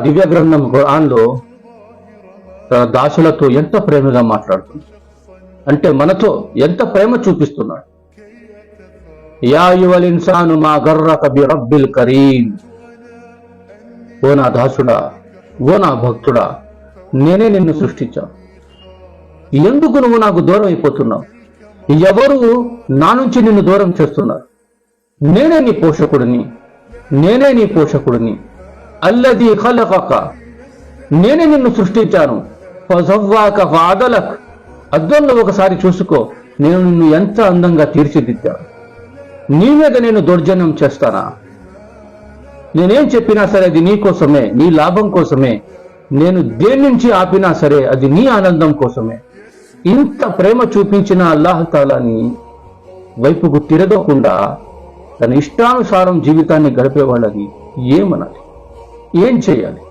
దివ్య గ్రంథం ఖురాన్లో తన దాసులతో ఎంత ప్రేమగా మాట్లాడుతుంది అంటే మనతో ఎంత ప్రేమ చూపిస్తున్నాడు. యా అయ్యుహల్ ఇన్సాను మా గర్రక బి రబ్బిల్ కరీం, ఓ నా దాసుడా, ఓ నా భక్తుడా, నేనే నిన్ను సృష్టించాను, ఎందుకు నువ్వు నాకు దూరం అయిపోతున్నావు? ఎవరు నా నుంచి నిన్ను దూరం చేస్తున్నారు? నేనే నీ పోషకుడిని, నేనే నీ పోషకుడిని. అల్లదీ ఖలఖక, నేనే నిన్ను సృష్టించాను. ఫజవ్వాక ఫఅదలక్, అద్దంలో ఒకసారి చూసుకో, నేను నిన్ను ఎంత అందంగా తీర్చిదిద్దాను. నీ మీద నేను దౌర్జన్యం చేస్తానా? నేనేం చెప్పినా సరే అది నీ కోసమే, నీ లాభం కోసమే. నేను దేని నుంచి ఆపినా సరే అది నీ ఆనందం కోసమే. ఇంత ప్రేమ చూపించిన అల్లాహ్ తాలాని వైపుకు తిరగకుండా తన ఇష్టానుసారం జీవితాన్ని గడిపే వాళ్ళని ఏమనాలి, ఏం చేయాలి?